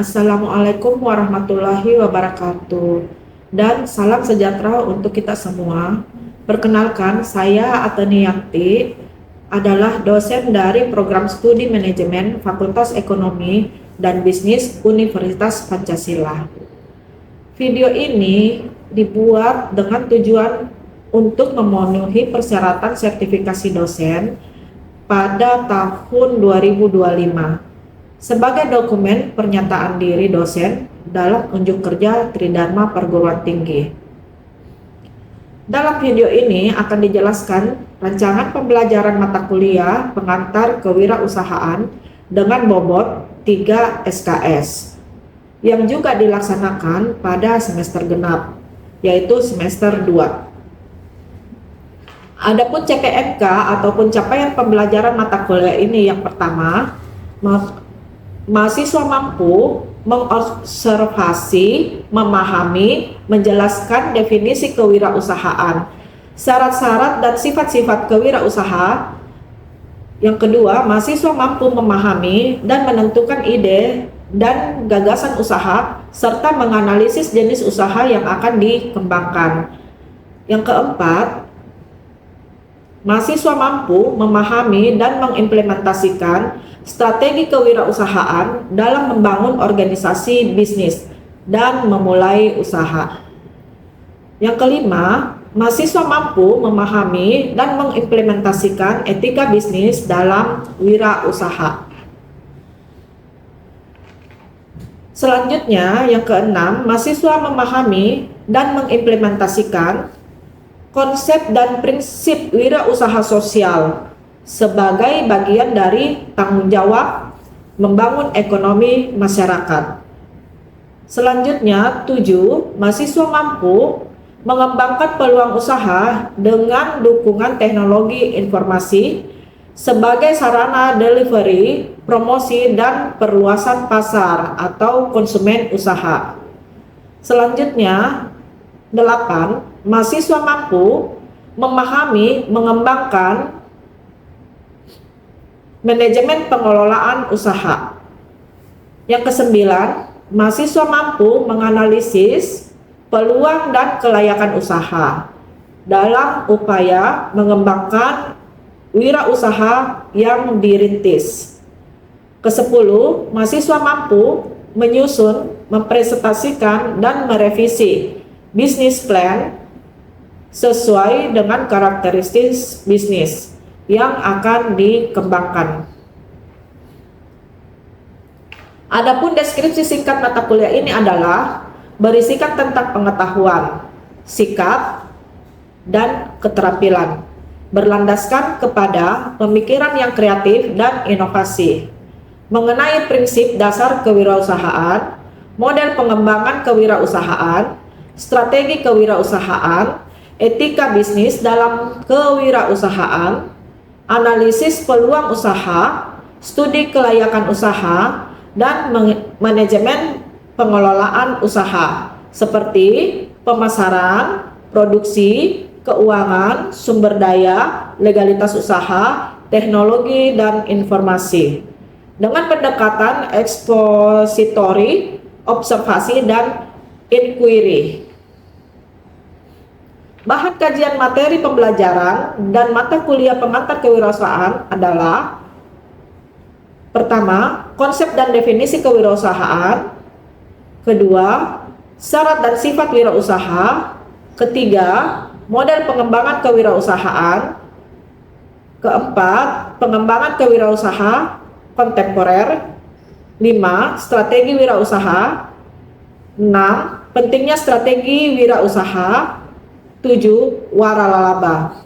Assalamualaikum warahmatullahi wabarakatuh. Dan salam sejahtera untuk kita semua. Perkenalkan, saya Ateniyanti adalah dosen dari Program Studi Manajemen Fakultas Ekonomi dan Bisnis Universitas Pancasila. Video ini dibuat dengan tujuan untuk memenuhi persyaratan sertifikasi dosen pada tahun 2025 sebagai dokumen pernyataan diri dosen dalam unjuk kerja Tridharma Perguruan Tinggi. Dalam video ini akan dijelaskan rancangan pembelajaran mata kuliah pengantar kewirausahaan dengan bobot 3 SKS yang juga dilaksanakan pada semester genap, yaitu semester 2. Adapun CPMK ataupun capaian pembelajaran mata kuliah ini yang pertama, mahasiswa mampu mengobservasi, memahami, menjelaskan definisi kewirausahaan, syarat-syarat dan sifat-sifat kewirausaha. Yang kedua, mahasiswa mampu memahami dan menentukan ide dan gagasan usaha serta menganalisis jenis usaha yang akan dikembangkan. Yang keempat, mahasiswa mampu memahami dan mengimplementasikan strategi kewirausahaan dalam membangun organisasi bisnis dan memulai usaha. Yang kelima, mahasiswa mampu memahami dan mengimplementasikan etika bisnis dalam wirausaha. Selanjutnya, yang keenam, mahasiswa memahami dan mengimplementasikan konsep dan prinsip wirausaha sosial sebagai bagian dari tanggung jawab membangun ekonomi masyarakat. Selanjutnya, 7, mahasiswa mampu mengembangkan peluang usaha dengan dukungan teknologi informasi sebagai sarana delivery, promosi, dan perluasan pasar atau konsumen usaha. Selanjutnya, 8, mahasiswa mampu memahami, mengembangkan manajemen pengelolaan usaha. Yang kesembilan, mahasiswa mampu menganalisis peluang dan kelayakan usaha dalam upaya mengembangkan wirausaha yang dirintis. Kesepuluh, mahasiswa mampu menyusun, mempresentasikan, dan merevisi bisnis plan sesuai dengan karakteristik bisnis yang akan dikembangkan. Adapun deskripsi singkat mata kuliah ini adalah berisikan tentang pengetahuan, sikap, dan keterampilan, berlandaskan kepada pemikiran yang kreatif dan inovasi, mengenai prinsip dasar kewirausahaan, model pengembangan kewirausahaan, strategi kewirausahaan, etika bisnis dalam kewirausahaan, analisis peluang usaha, studi kelayakan usaha, dan manajemen pengelolaan usaha seperti pemasaran, produksi, keuangan, sumber daya, legalitas usaha, teknologi, dan informasi. Dengan pendekatan ekspositori, observasi, dan inquiry. Bahan kajian materi pembelajaran dan mata kuliah pengantar kewirausahaan adalah: pertama, konsep dan definisi kewirausahaan; kedua, syarat dan sifat wirausaha; ketiga, model pengembangan kewirausahaan; keempat, pengembangan kewirausaha kontemporer; 5, strategi wirausaha; 6, pentingnya strategi wirausaha; 7, waralaba.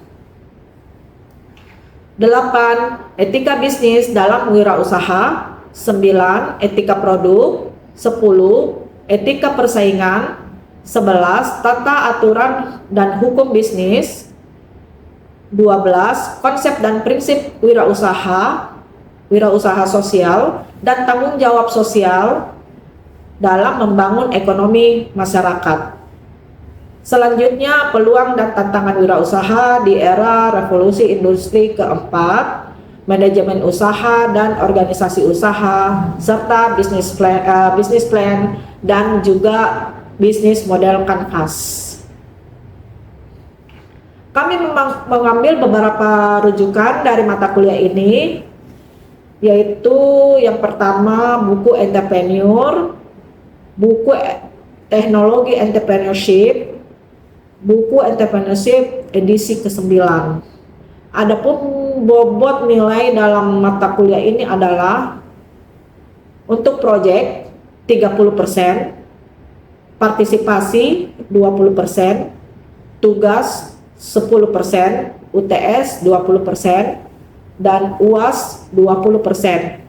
8, etika bisnis dalam wirausaha; 9, etika produk; 10, etika persaingan; 11, tata aturan dan hukum bisnis; 12, konsep dan prinsip wirausaha, wirausaha sosial, dan tanggung jawab sosial dalam membangun ekonomi masyarakat. Selanjutnya, peluang dan tantangan wirausaha di era revolusi industri keempat, manajemen usaha dan organisasi usaha, serta bisnis plan dan juga bisnis model kanvas. Kami mengambil beberapa rujukan dari mata kuliah ini, yaitu yang pertama buku entrepreneur, buku teknologi entrepreneurship, buku entrepreneurship edisi ke-9. Adapun bobot nilai dalam mata kuliah ini adalah untuk proyek 30%, partisipasi 20%, tugas 10%, UTS 20%, dan UAS 20%,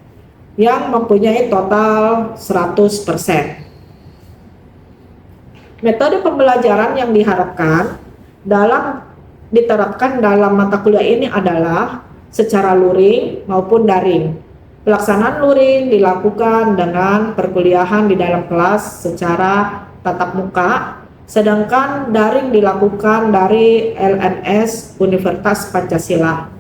yang mempunyai total 100%. Metode pembelajaran yang diharapkan diterapkan dalam mata kuliah ini adalah secara luring maupun daring. Pelaksanaan luring dilakukan dengan perkuliahan di dalam kelas secara tatap muka, sedangkan daring dilakukan dari LMS Universitas Pancasila.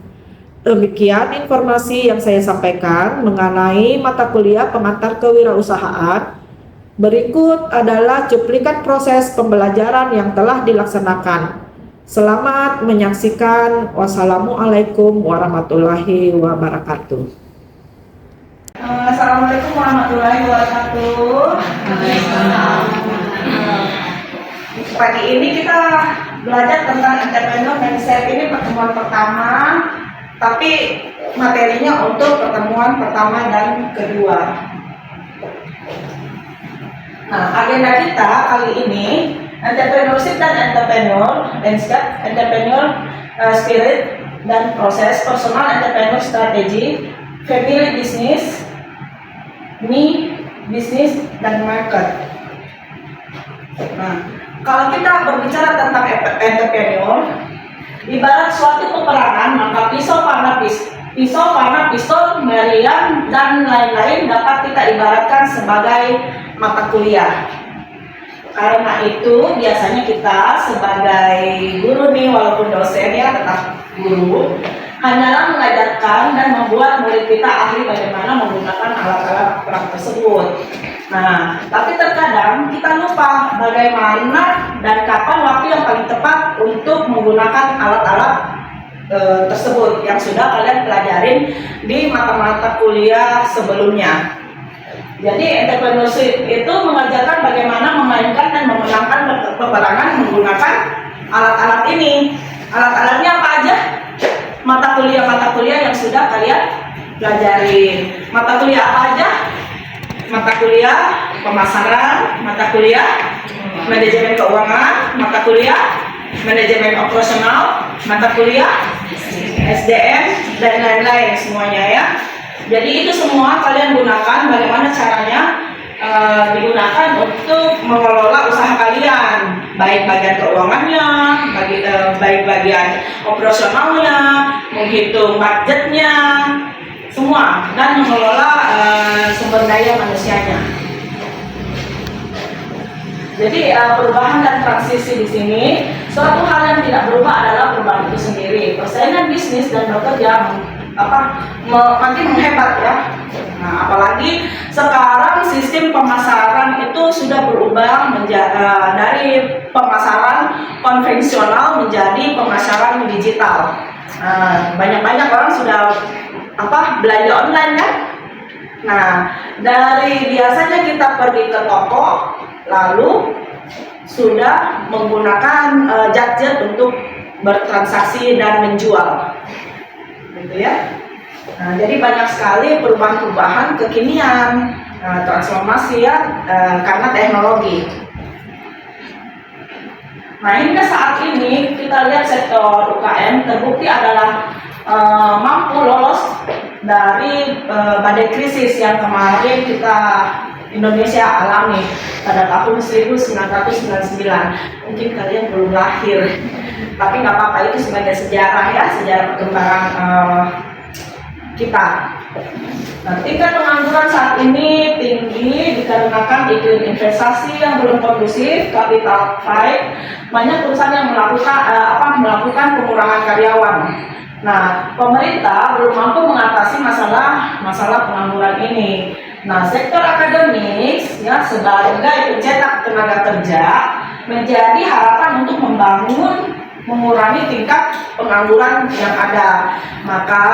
Demikian informasi yang saya sampaikan mengenai mata kuliah pengantar kewirausahaan. Berikut adalah cuplikan proses pembelajaran yang telah dilaksanakan. Selamat menyaksikan. Wassalamualaikum warahmatullahi wabarakatuh. Assalamualaikum warahmatullahi wabarakatuh. Pagi ini kita belajar tentang entrepreneur mindset. Ini pertemuan pertama, tapi materinya untuk pertemuan pertama dan kedua. Nah, agenda kita kali ini entrepreneurship dan entrepreneur mindset, entrepreneur spirit dan proses, personal entrepreneur strategi, family business, me business, dan market. Nah, kalau kita berbicara tentang entrepreneur, ibarat suatu peperangan, maka pisau, panah, pistol, meriam, dan lain-lain dapat kita ibaratkan sebagai mata kuliah. Karena itu biasanya kita sebagai guru nih, walaupun dosen ya tetap guru, hanyalah mengajarkan dan membuat murid kita ahli bagaimana menggunakan alat-alat perang tersebut. Nah, tapi terkadang kita lupa bagaimana dan kapan waktu yang paling tepat untuk menggunakan alat-alat tersebut yang sudah kalian pelajarin di mata-mata kuliah sebelumnya. Jadi entrepreneurship itu mengajarkan bagaimana memainkan dan memenangkan peperangan menggunakan alat-alat ini. Alat-alatnya apa aja? Mata kuliah yang sudah kalian pelajari. Mata kuliah apa aja? Mata kuliah pemasaran, mata kuliah manajemen keuangan, mata kuliah manajemen operasional, mata kuliah SDM, dan lain-lain semuanya ya. Jadi itu semua kalian gunakan, bagaimana caranya digunakan untuk mengelola usaha kalian, baik bagian keuangannya, baik bagian operasionalnya, menghitung budgetnya, semua, dan mengelola sumber daya manusianya. Jadi perubahan dan transisi di sini, suatu hal yang tidak berubah adalah perubahan itu sendiri. Persaingan bisnis dan bekerja nanti menghebat ya. Nah, apalagi sekarang sistem pemasaran itu sudah berubah dari pemasaran konvensional menjadi pemasaran digital. Banyak-banyak orang sudah belanja online kan. Nah, dari biasanya kita pergi ke toko, lalu sudah menggunakan gadget untuk bertransaksi dan menjual, gitu ya. Nah, jadi banyak sekali perubahan-perubahan kekinian, transformasi ya, karena teknologi. Nah, hingga saat ini kita lihat sektor UKM terbukti adalah mampu lolos dari badai krisis yang kemarin Indonesia alami pada tahun 1999. Mungkin kalian belum lahir, tapi nggak apa-apa, itu sebagai sejarah ya, sejarah perkembangan kita. Nah, tingkat pengangguran saat ini tinggi dikarenakan iklim investasi yang belum kondusif, capital tight, banyak perusahaan yang melakukan pengurangan karyawan. Nah, pemerintah belum mampu mengatasi masalah pengangguran ini. Nah, sektor akademik ya sebagai pencetak tenaga kerja menjadi harapan untuk mengurangi tingkat pengangguran yang ada. Maka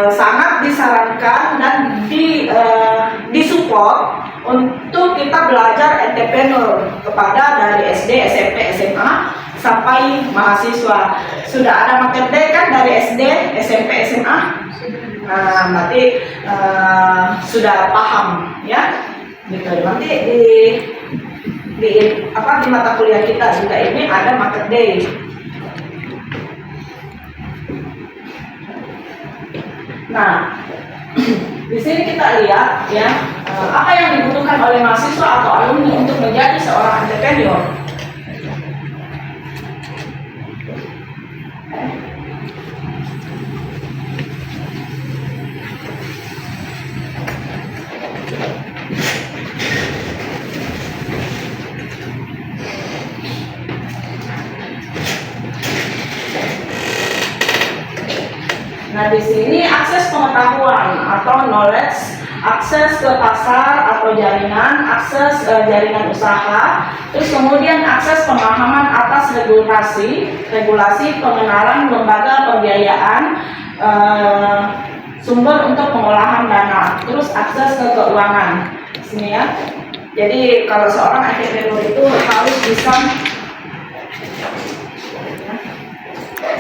sangat disarankan dan disupport untuk kita belajar entrepreneur kepada dari SD, SMP, SMA sampai mahasiswa. Sudah ada market day kan dari SD, SMP, SMA? Nah, berarti sudah paham ya. Gitu. Nanti di mata kuliah kita juga ini ada market day. Nah, di sini kita lihat ya apa yang dibutuhkan oleh mahasiswa atau alumni untuk menjadi seorang entrepreneur. Nah, di sini akses pengetahuan atau knowledge, akses ke pasar atau jaringan, akses jaringan usaha, terus kemudian akses pemahaman atas regulasi pengenalan lembaga pembiayaan, sumber untuk pengolahan dana, terus akses ke keuangan. Sini ya. Jadi kalau seorang entrepreneur itu harus bisa,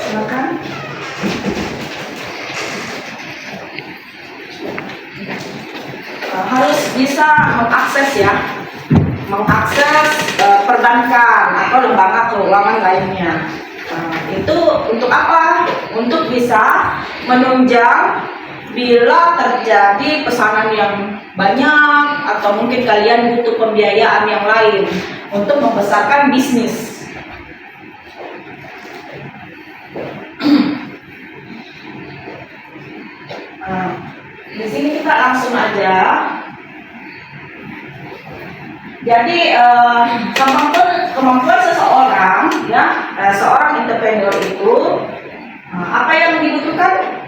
silakan. Harus bisa mengakses perbankan atau lembaga keuangan lainnya. Itu untuk apa? Untuk bisa menunjang bila terjadi pesanan yang banyak atau mungkin kalian butuh pembiayaan yang lain untuk membesarkan bisnis. Di sini kita langsung aja. Jadi kemampuan seseorang ya, seorang entrepreneur itu apa yang dibutuhkan?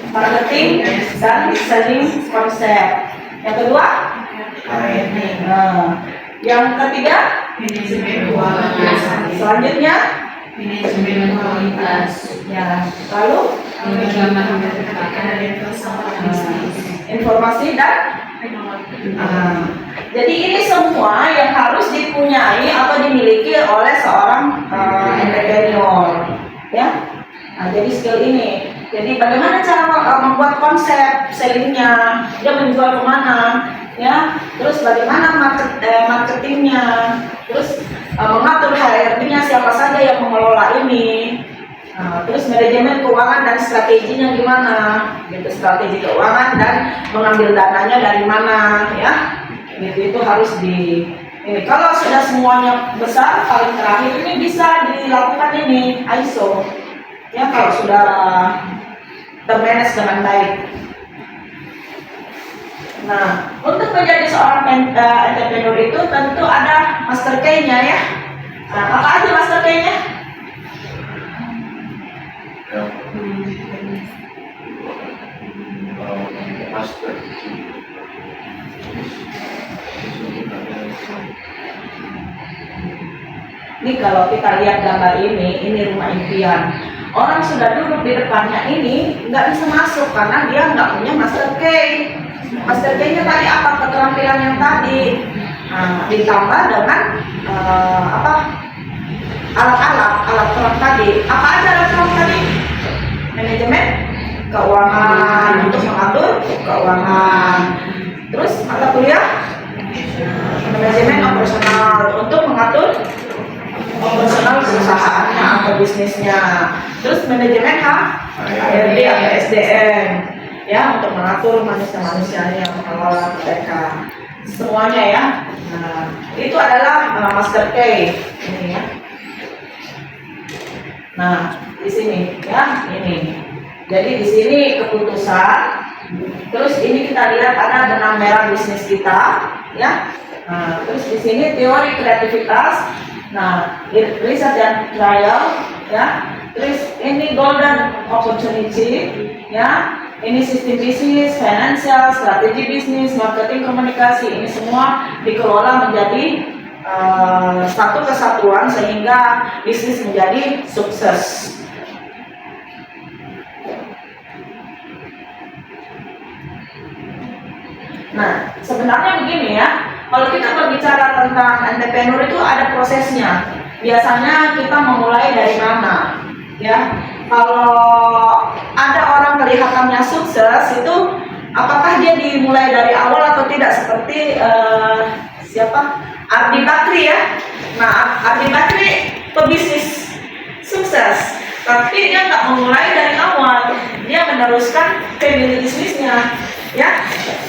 Marketing dan selling konsep. Yang kedua, marketing. Yang ketiga, manajemen keuangan. Selanjutnya, manajemen kualitas. Ya, lalu informasi dan jadi ini semua yang harus dipunyai atau dimiliki oleh seorang entrepreneur ya. Nah, jadi skill ini. Jadi bagaimana cara membuat konsep sellingnya, dia menjual kemana ya, terus bagaimana marketingnya, terus mengatur HRD-nya siapa saja yang mengelola ini. Terus manajemen keuangan dan strateginya gimana, gitu, strategi keuangan dan mengambil dananya dari mana, ya, gitu, itu harus ini. Kalau sudah semuanya besar, paling terakhir ini bisa dilakukan ini ISO, ya, kalau sudah termanage dengan baik. Nah, untuk menjadi seorang entrepreneur itu tentu ada master key-nya ya. Apa aja master key-nya? Ini kalau kita lihat gambar ini rumah impian. Orang sudah duduk di depannya ini nggak bisa masuk karena dia nggak punya master key. Master key-nya tadi apa? Keterampilan yang tadi. Ditambah dengan alat perang tadi. Apa aja alat perang tadi? Manajemen keuangan untuk mengatur keuangan. Terus mata kuliah manajemen operasional untuk mengatur operasional perusahaannya atau bisnisnya. Terus manajemen HRD atau SDM ya, untuk mengatur manusia-manusianya, mengelola mereka semuanya ya. Nah, itu adalah master key ini ya. Nah, di sini ya, ini. Jadi di sini keputusan. Terus ini kita lihat ada benang merah bisnis kita ya. Nah, terus di sini teori kreativitas. Nah, riset dan trial ya. Terus ini golden opportunity, ya. Ini sistem bisnis, financial, strategi bisnis, marketing, komunikasi. Ini semua dikelola menjadi satu kesatuan sehingga bisnis menjadi sukses. Nah, sebenarnya begini ya, kalau kita berbicara tentang entrepreneur itu ada prosesnya. Biasanya kita memulai dari mana? Ya, kalau ada orang kelihatannya sukses itu, apakah dia dimulai dari awal atau tidak? Seperti siapa? Ardi Bakri ya. Nah, Ardi Bakri pebisnis sukses, tapi dia nggak memulai dari awal. Dia meneruskan family bisnisnya, ya,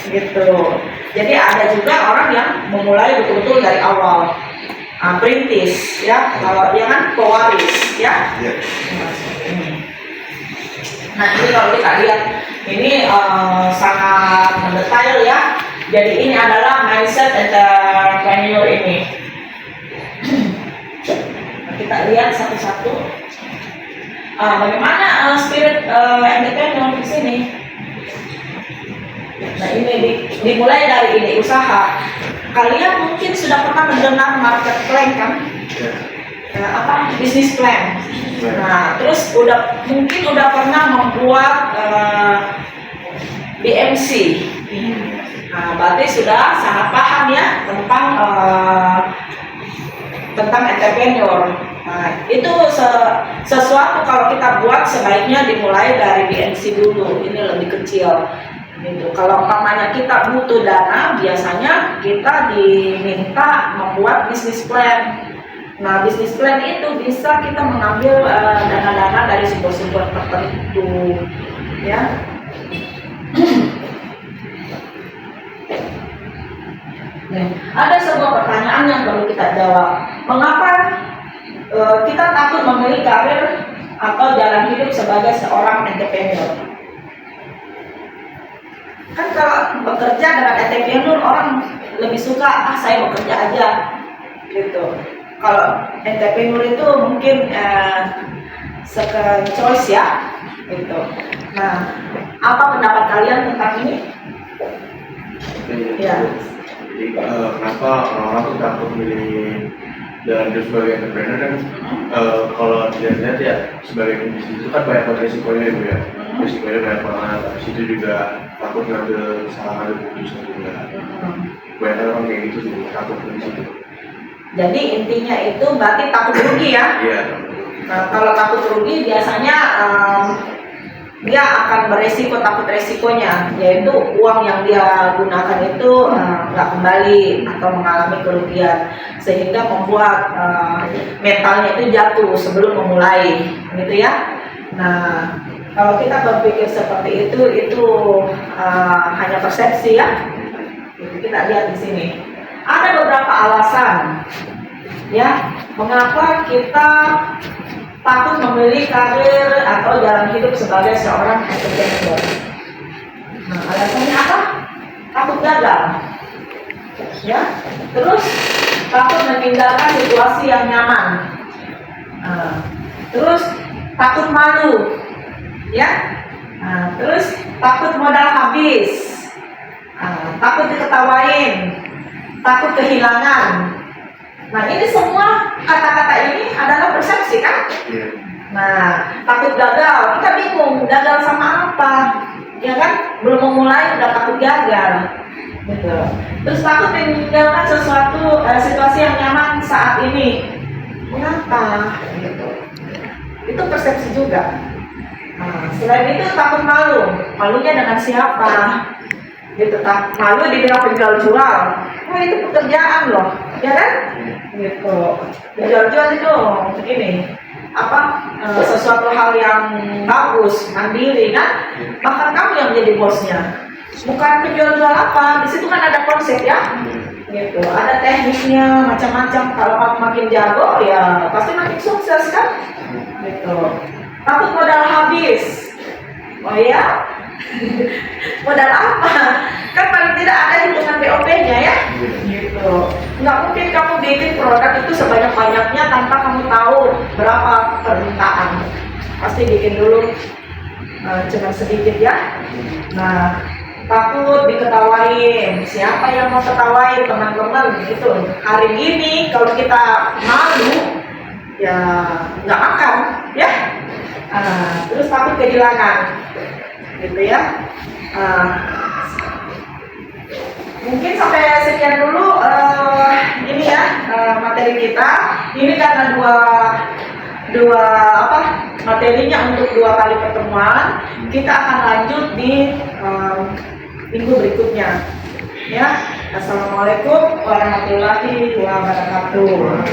gitu. Jadi ada juga orang yang memulai betul-betul dari awal. Perintis, ya, kalau dia kan pewaris, ya. Nah, ini kalau kita lihat, ini sangat mendetail ya. Jadi ini adalah mindset entrepreneur ini. Nah, kita lihat satu-satu. Bagaimana spirit entrepreneur di sini? Nah, ini dimulai dari ini usaha. Kalian mungkin sudah pernah mendengar market plan kan? Bisnis plan. Nah, terus mungkin udah pernah membuat BMC. Nah, berarti sudah sangat paham ya tentang entrepreneur. Nah, itu sesuatu kalau kita buat sebaiknya dimulai dari BMC dulu. Ini lebih kecil. Gitu. Kalau umpamanya kita butuh dana, biasanya kita diminta membuat bisnis plan. Nah, bisnis plan itu bisa kita mengambil dana-dana dari sumber-sumber tertentu, ya. Nih, ada sebuah pertanyaan yang perlu kita jawab. Mengapa kita takut memilih karir atau jalan hidup sebagai seorang entrepreneur? Kan kalau bekerja dengan entrepreneur, orang lebih suka saya bekerja aja, gitu. Kalau entrepreneur itu mungkin second choice ya, gitu. Nah, apa pendapat kalian tentang ini? Ya. Jadi kenapa orang-orang tuh takut milih jalan hidup sebagai entrepreneur kan? Kalau dilihat ya sebagai bisnis itu kan banyak banget resikonya ya Bu ya. Resikonya banyak banget. Habis itu juga takut ngambil salah ngambil keputusan juga. Banyak orang kayak gitu sih, takut di situ. Jadi intinya itu berarti takut rugi ya? Iya. Nah, kalau takut rugi biasanya dia akan beresiko, takut resikonya, yaitu uang yang dia gunakan itu nggak kembali atau mengalami kerugian, sehingga membuat mentalnya itu jatuh sebelum memulai, gitu ya. Nah, kalau kita berpikir seperti itu hanya persepsi ya. Kita lihat di sini. Ada beberapa alasan ya mengapa kita takut memilih karir atau jalan hidup sebagai seorang entrepreneur. Nah, alasannya apa? Takut gagal, ya. Terus takut meninggalkan situasi yang nyaman. Terus takut malu, ya. Terus takut modal habis, takut diketawain, takut kehilangan. Nah, ini semua kata-kata ini adalah persepsi kan? Iya. Nah, takut gagal, kita bingung gagal sama apa, ya kan? Belum memulai udah takut gagal, gitu. Terus takut meninggalkan sesuatu situasi yang nyaman saat ini. Mengapa? Gitu. Itu persepsi juga. Nah, selain itu takut malu, malunya dengan siapa? Gitu, malu dibilang penjual jual. Oh, itu pekerjaan loh, ya kan? Gitu. Jual-jual itu begini. Sesuatu hal yang bagus, mandiri kan? Bahkan kamu yang jadi bosnya. Bukan penjual-jual apa, di situ kan ada konsep ya. Gitu. Ada tekniknya macam-macam. Kalau kamu makin jago ya pasti makin sukses kan? Gitu. Takut modal habis. Oh ya? Modal apa? Kan paling tidak ada hitungan BOP-nya ya. Gitu. Nggak mungkin kamu bikin produk itu sebanyak-banyaknya tanpa kamu tahu berapa permintaan. Pasti bikin dulu cuma sedikit ya. Nah, takut diketawain. Siapa yang mau ketawain teman-teman gitu. Hari ini kalau kita malu ya nggak makan ya. Terus takut kehilangan gitu ya. Mungkin sampai sekian dulu ini ya materi kita. Ini karena dua materinya untuk 2 kali pertemuan. Kita akan lanjut di minggu berikutnya. Ya, assalamualaikum warahmatullahi wabarakatuh.